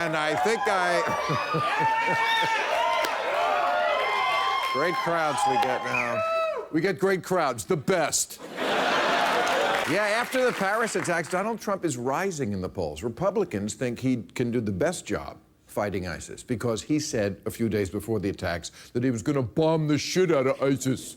And I think Great crowds we get now. We get great crowds, the best. Yeah, after the Paris attacks, Donald Trump is rising in the polls. Republicans think he can do the best job fighting ISIS because he said a few days before the attacks that he was going to bomb the shit out of ISIS.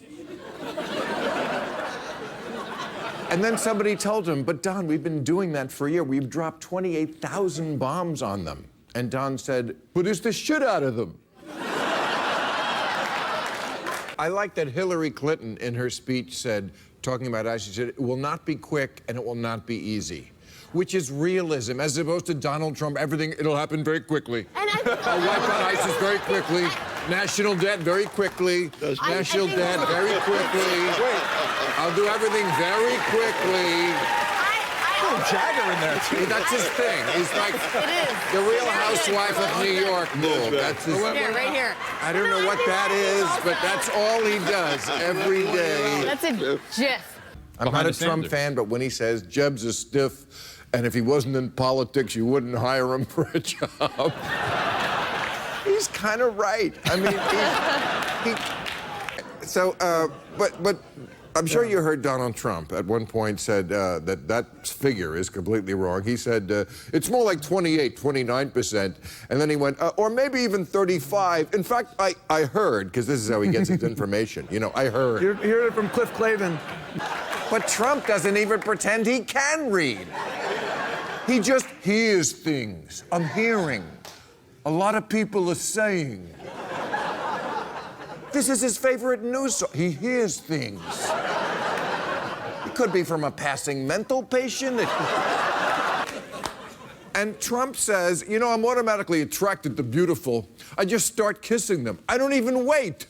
And then somebody told him, but Don, we've been doing that for a year. We've dropped 28,000 bombs on them. And Don said, but it's the shit out of them. I like that Hillary Clinton, in her speech, said, talking about ISIS, said, it will not be quick and it will not be easy, which is realism, as opposed to Donald Trump, everything, it'll happen very quickly. I'll wipe out ISIS very quickly. National debt very quickly. National debt very quickly. I'll do everything very quickly. Jagger in there, too. That's his thing. He's like the Real Housewife of New York move. That's his Here, right here. I don't know what that is, but that's all he does every day. That's a GIF. I'm not a Trump fan, but when he says Jeb's a stiff, and if he wasn't in politics, you wouldn't hire him for a job, he's kind of right. I mean, but I'm sure you heard Donald Trump at one point said that figure is completely wrong. He said it's more like 28, 29%. And then he went, or maybe even 35. In fact, I heard, because this is how he gets his information. You know, I heard. You heard it from Cliff Clavin. But Trump doesn't even pretend he can read. He just hears things. I'm hearing. A lot of people are saying. This is his favorite news source. He hears things. It could be from a passing mental patient. And Trump says, you know, I'm automatically attracted to beautiful. I just start kissing them. I don't even wait.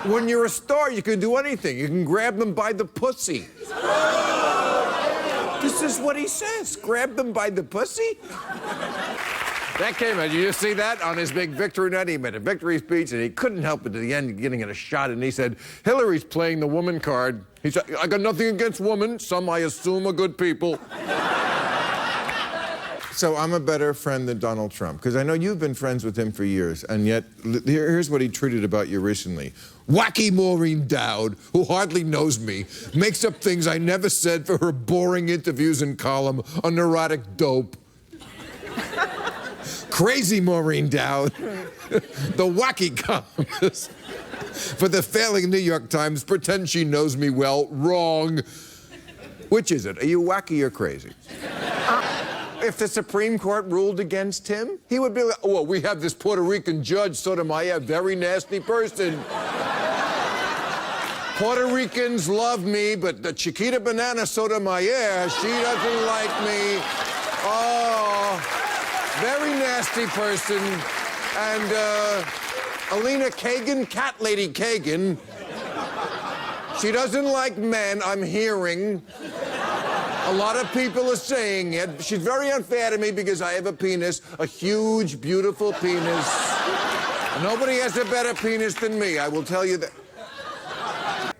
When you're a star, you can do anything. You can grab them by the pussy. This is what he says. Grab them by the pussy? That came out. You see that on his big victory night? He made a victory speech, and he couldn't help it at the end, getting it a shot. And he said, Hillary's playing the woman card. He said, I got nothing against women. Some, I assume, are good people. So I'm a better friend than Donald Trump, because I know you've been friends with him for years, and yet here's what he tweeted about you recently. Wacky Maureen Dowd, who hardly knows me, makes up things I never said for her boring interviews and column on neurotic dope. Crazy Maureen Dowd, the wacky columnist for the failing New York Times, pretends she knows me well. Wrong. Which is it? Are you wacky or crazy? If the Supreme Court ruled against him, he would be like, oh, well, we have this Puerto Rican judge, Sotomayor, very nasty person. Puerto Ricans love me, but the Chiquita Banana Sotomayor, she doesn't like me. Oh. Very nasty person. And Alina Kagan, Cat Lady Kagan, she doesn't like men, I'm hearing. A lot of people are saying it. She's very unfair to me because I have a penis, a huge, beautiful penis. Nobody has a better penis than me, I will tell you that.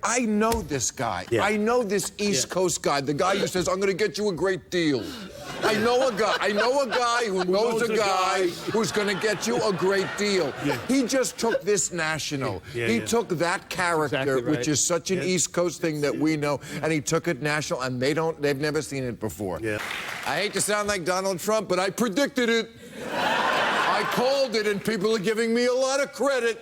I know this guy. Yeah. I know this East Coast guy, the guy who says, I'm going to get you a great deal. I know a guy who knows a guy who's going to get you a great deal. Yeah. He just took this national. He took that character, exactly right, which is such an East Coast thing that we know, and he took it national, and they've never seen it before. Yeah. I hate to sound like Donald Trump, but I predicted it. I called it, and people are giving me a lot of credit.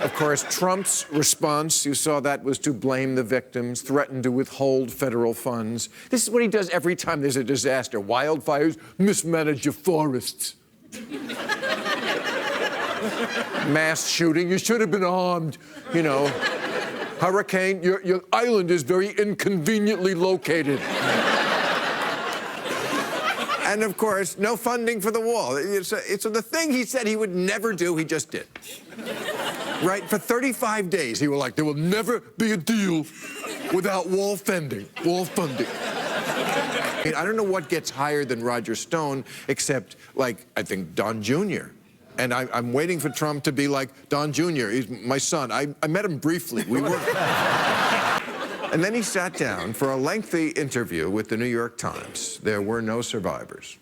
Of course, Trump's response, you saw that, was to blame the victims, threaten to withhold federal funds. This is what he does every time there's a disaster. Wildfires, mismanage your forests. Mass shooting, you should have been armed, you know. Hurricane, your island is very inconveniently located. And, of course, no funding for the wall. It's the thing he said he would never do, he just did. Right? For 35 days, he was like, there will never be a deal without wall funding. Wall funding. I mean, I don't know what gets higher than Roger Stone, except, like, I think Don Jr. And I'm waiting for Trump to be like Don Jr. He's my son. I met him briefly. We were... And then he sat down for a lengthy interview with the New York Times. There were no survivors.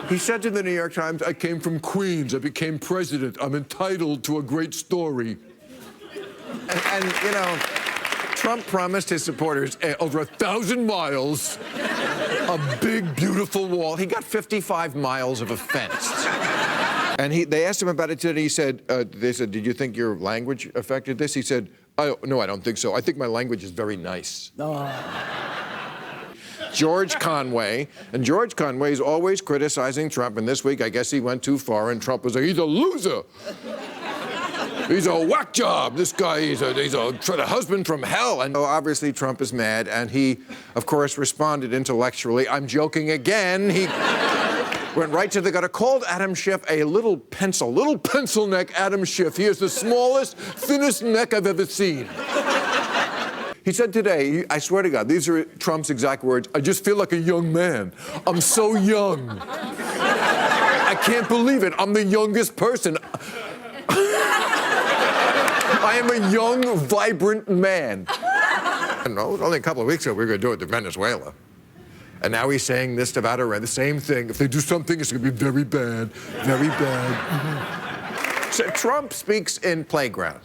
He said to the New York Times, I came from Queens. I became president. I'm entitled to a great story. And you know, Trump promised his supporters over 1,000 miles, a big, beautiful wall. He got 55 miles of a fence. And they asked him about it today. He said, they said, did you think your language affected this? He said, no, I don't think so. I think my language is very nice. George Conway, and George Conway is always criticizing Trump, and this week I guess he went too far, and Trump was like, he's a loser. He's a whack job. This guy, he's a husband from hell. And obviously Trump is mad, and he, of course, responded intellectually. I'm joking again. He went right to the gutter, called Adam Schiff a little pencil neck Adam Schiff. He has the smallest, thinnest neck I've ever seen. He said today, I swear to God, these are Trump's exact words, I just feel like a young man. I'm so young. I can't believe it. I'm the youngest person. I am a young, vibrant man. I don't know, only a couple of weeks ago we were going to do it to Venezuela. And now he's saying this about Iran, the same thing. If they do something, it's going to be very bad, very bad. So Trump speaks in playground.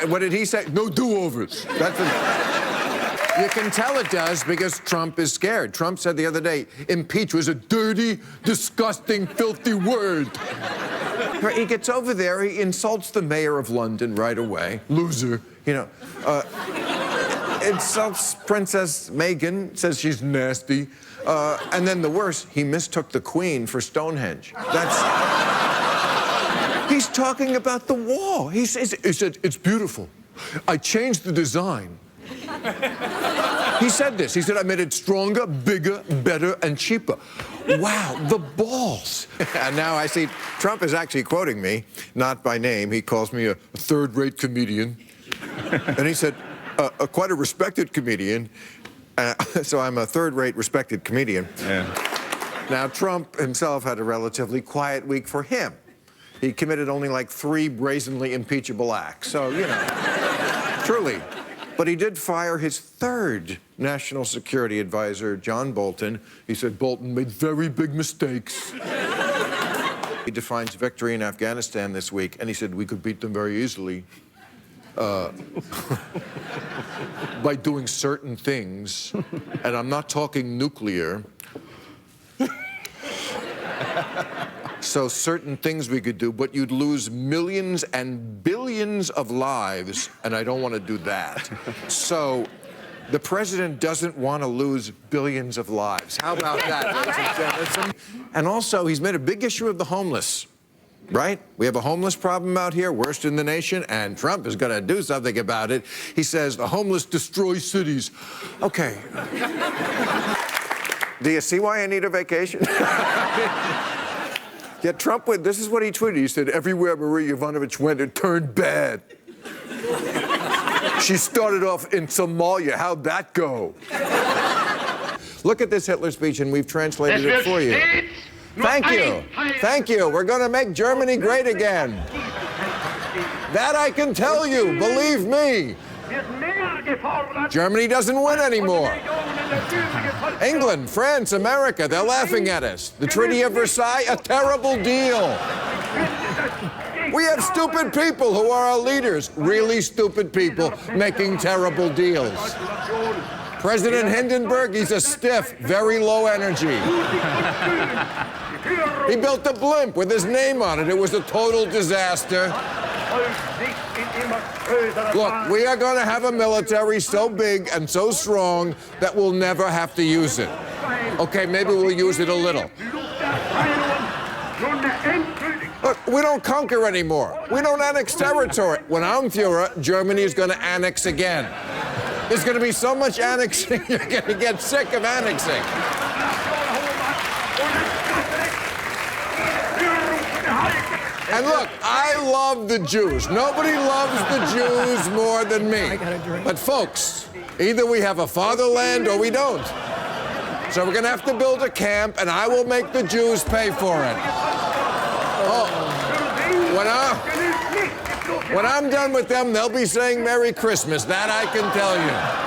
What did he say? No do-overs. You can tell it does because Trump is scared. Trump said the other day, impeach was a dirty, disgusting, filthy word. He gets over there, he insults the mayor of London right away. Loser, you know. Insults Princess Meghan, says she's nasty. And then the worst, he mistook the Queen for Stonehenge. He's talking about the wall. He said, it's beautiful. I changed the design. He said this. He said, I made it stronger, bigger, better, and cheaper. Wow, the balls. And now I see Trump is actually quoting me, not by name. He calls me a third-rate comedian. And he said, quite a respected comedian. So I'm a third-rate respected comedian. Yeah. Now, Trump himself had a relatively quiet week for him. He committed only like 3 brazenly impeachable acts. So, you know, truly. But he did fire his 3rd national security advisor, John Bolton. He said Bolton made very big mistakes. He defines victory in Afghanistan this week, and he said we could beat them very easily by doing certain things. And I'm not talking nuclear. So certain things we could do, but you'd lose millions and billions of lives, and I don't want to do that. So the president doesn't want to lose billions of lives. How about that, ladies and gentlemen? And also, he's made a big issue of the homeless, right? We have a homeless problem out here, worst in the nation, and Trump is going to do something about it. He says the homeless destroy cities. Okay. Do you see why I need a vacation? Yeah, Trump went, this is what he tweeted. He said, everywhere Marie Yovanovitch went, it turned bad. She started off in Somalia. How'd that go? Look at this Hitler speech, and we've translated it for you. Thank you. Thank you. We're going to make Germany great again. That I can tell you, believe me. Germany doesn't win anymore. England, France, America, they're laughing at us. The Treaty of Versailles, a terrible deal. We have stupid people who are our leaders, really stupid people making terrible deals. President Hindenburg, he's a stiff, very low energy. He built a blimp with his name on it. It was a total disaster. Look, we are going to have a military so big and so strong that we'll never have to use it. Okay, maybe we'll use it a little. Look, we don't conquer anymore. We don't annex territory. When I'm Führer, Germany is going to annex again. There's going to be so much annexing, you're going to get sick of annexing. And look, I love the Jews. Nobody loves the Jews more than me. But folks, either we have a fatherland or we don't. So we're going to have to build a camp, and I will make the Jews pay for it. Oh, When I'm done with them, they'll be saying Merry Christmas. That I can tell you.